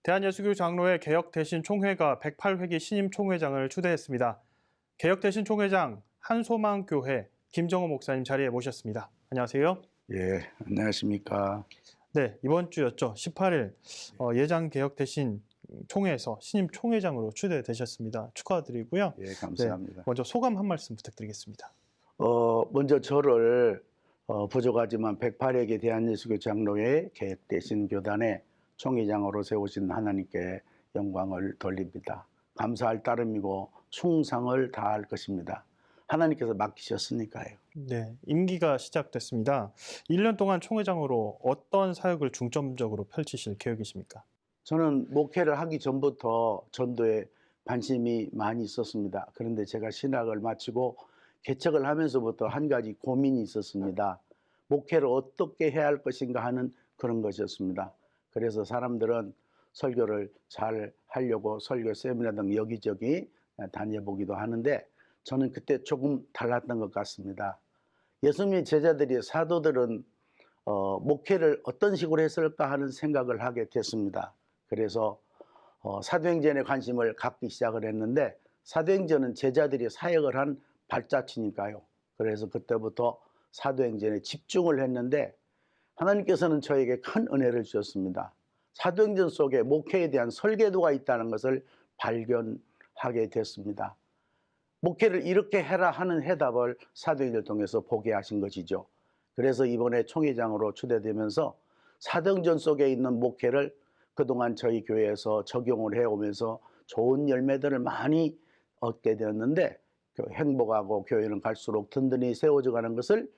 대한예수교 장로회 개혁대신총회가 108회기 신임 총회장을 추대했습니다. 개혁대신총회장 한소망교회 김정호 목사님 자리에 모셨습니다. 안녕하세요. 예, 안녕하십니까. 네, 이번 주였죠. 18일 예장 개혁대신 총회에서 신임 총회장으로 추대되셨습니다. 축하드리고요. 예, 감사합니다. 네, 먼저 소감 한 말씀 부탁드리겠습니다. 먼저 저를 부족하지만 108회기 대한예수교 장로회 개혁대신 교단의 총회장으로 세우신 하나님께 영광을 돌립니다. 감사할 따름이고 충성을 다할 것입니다. 하나님께서 맡기셨으니까요. 네, 임기가 시작됐습니다. 1년 동안 총회장으로 어떤 사역을 중점적으로 펼치실 계획이십니까? 저는 목회를 하기 전부터 전도에 관심이 많이 있었습니다. 그런데 제가 신학을 마치고 개척을 하면서부터 한 가지 고민이 있었습니다. 목회를 어떻게 해야 할 것인가 하는 그런 것이었습니다. 그래서 사람들은 설교를 잘 하려고 설교 세미나 등 여기저기 다녀보기도 하는데 저는 그때 조금 달랐던 것 같습니다. 예수님의 제자들이 사도들은 목회를 어떤 식으로 했을까 하는 생각을 하게 됐습니다. 그래서 사도행전에 관심을 갖기 시작을 했는데 사도행전은 제자들이 사역을 한 발자취니까요. 그래서 그때부터 사도행전에 집중을 했는데 하나님께서는 저에게 큰 은혜를 주셨습니다. 사도행전 속에 목회에 대한 설계도가 있다는 것을 발견하게 됐습니다. 목회를 이렇게 해라 하는 해답을 사도행전을 통해서 보게 하신 것이죠. 그래서 이번에 총회장으로 추대되면서 사도행전 속에 있는 목회를 그동안 저희 교회에서 적용을 해오면서 좋은 열매들을 많이 얻게 되었는데 행복하고 교회는 갈수록 든든히 세워져 가는 것을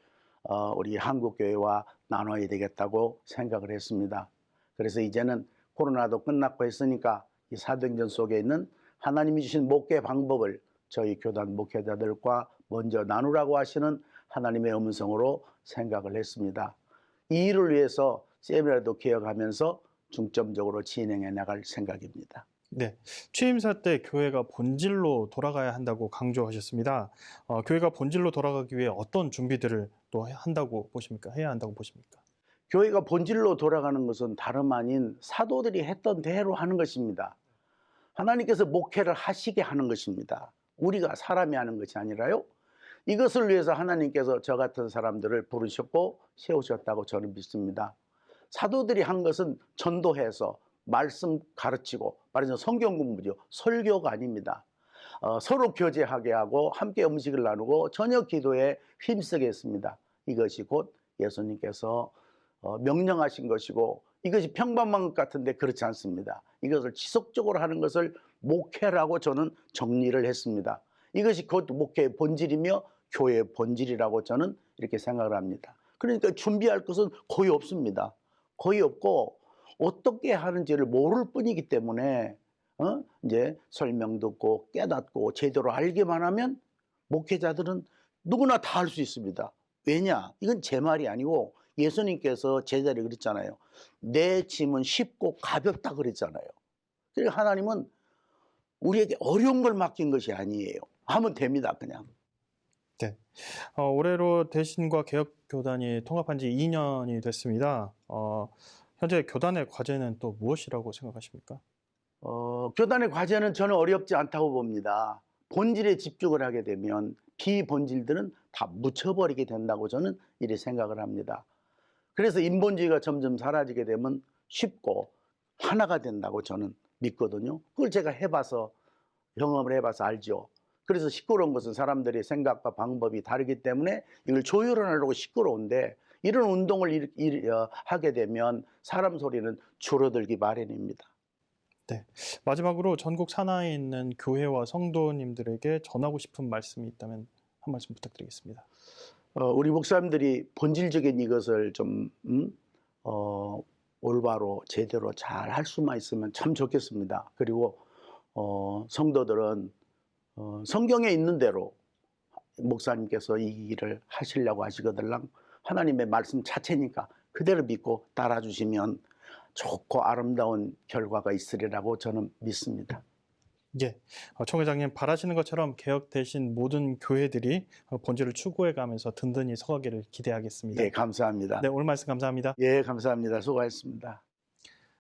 우리 한국교회와 나눠야 되겠다고 생각을 했습니다. 그래서 이제는 코로나도 끝났고 했으니까 이 사도행전 속에 있는 하나님이 주신 목회 방법을 저희 교단 목회자들과 먼저 나누라고 하시는 하나님의 음성으로 생각을 했습니다. 이 일을 위해서 세미나도 개혁하면서 중점적으로 진행해 나갈 생각입니다. 네, 취임사 때 교회가 본질로 돌아가야 한다고 강조하셨습니다. 교회가 본질로 돌아가기 위해 어떤 준비들을 또 한다고 보십니까? 해야 한다고 보십니까? 교회가 본질로 돌아가는 것은 다름 아닌 사도들이 했던 대로 하는 것입니다. 하나님께서 목회를 하시게 하는 것입니다. 우리가 사람이 하는 것이 아니라요. 이것을 위해서 하나님께서 저 같은 사람들을 부르셨고 세우셨다고 저는 믿습니다. 사도들이 한 것은 전도해서 말씀 가르치고 말하자면 성경 공부죠. 설교가 아닙니다. 서로 교제하게 하고 함께 음식을 나누고 저녁 기도에 힘쓰게 했습니다. 이것이 곧 예수님께서 명령하신 것이고 이것이 평범한 것 같은데 그렇지 않습니다. 이것을 지속적으로 하는 것을 목회라고 저는 정리를 했습니다. 이것이 곧 목회의 본질이며 교회의 본질이라고 저는 이렇게 생각을 합니다. 그러니까 준비할 것은 거의 없습니다. 거의 없고 어떻게 하는지를 모를 뿐이기 때문에 이제 설명 듣고 깨닫고 제대로 알기만 하면 목회자들은 누구나 다 할 수 있습니다. 왜냐? 이건 제 말이 아니고 예수님께서 제자들이 그랬잖아요. 내 짐은 쉽고 가볍다 그랬잖아요. 그러니까 하나님은 우리에게 어려운 걸 맡긴 것이 아니에요. 하면 됩니다, 그냥. 네, 올해로 대신과 개혁교단이 통합한 지 2년이 됐습니다. 현재 교단의 과제는 또 무엇이라고 생각하십니까? 교단의 과제는 저는 어렵지 않다고 봅니다. 본질에 집중을 하게 되면 비본질들은 다 묻혀버리게 된다고 저는 이렇게 생각을 합니다. 그래서 인본주의가 점점 사라지게 되면 쉽고 하나가 된다고 저는 믿거든요. 그걸 제가 해봐서 경험을 해봐서 알죠. 그래서 시끄러운 것은 사람들의 생각과 방법이 다르기 때문에 이걸 조율하려고 시끄러운데 이런 운동을 하게 되면 사람 소리는 줄어들기 마련입니다. 네, 마지막으로 전국 산하에 있는 교회와 성도님들에게 전하고 싶은 말씀이 있다면 한 말씀 부탁드리겠습니다. 우리 목사님들이 본질적인 이것을 좀 올바로 제대로 잘 할 수만 있으면 참 좋겠습니다. 그리고 성도들은 성경에 있는 대로 목사님께서 이 일을 하시려고 하시거들랑 하나님의 말씀 자체니까 그대로 믿고 따라주시면 좋고 아름다운 결과가 있으리라고 저는 믿습니다. 예, 총 회장님 바라시는 것처럼 개혁되신 모든 교회들이 본질을 추구해가면서 든든히 서가기를 기대하겠습니다. 예, 감사합니다. 네, 오늘 말씀 감사합니다. 예, 감사합니다. 수고하셨습니다.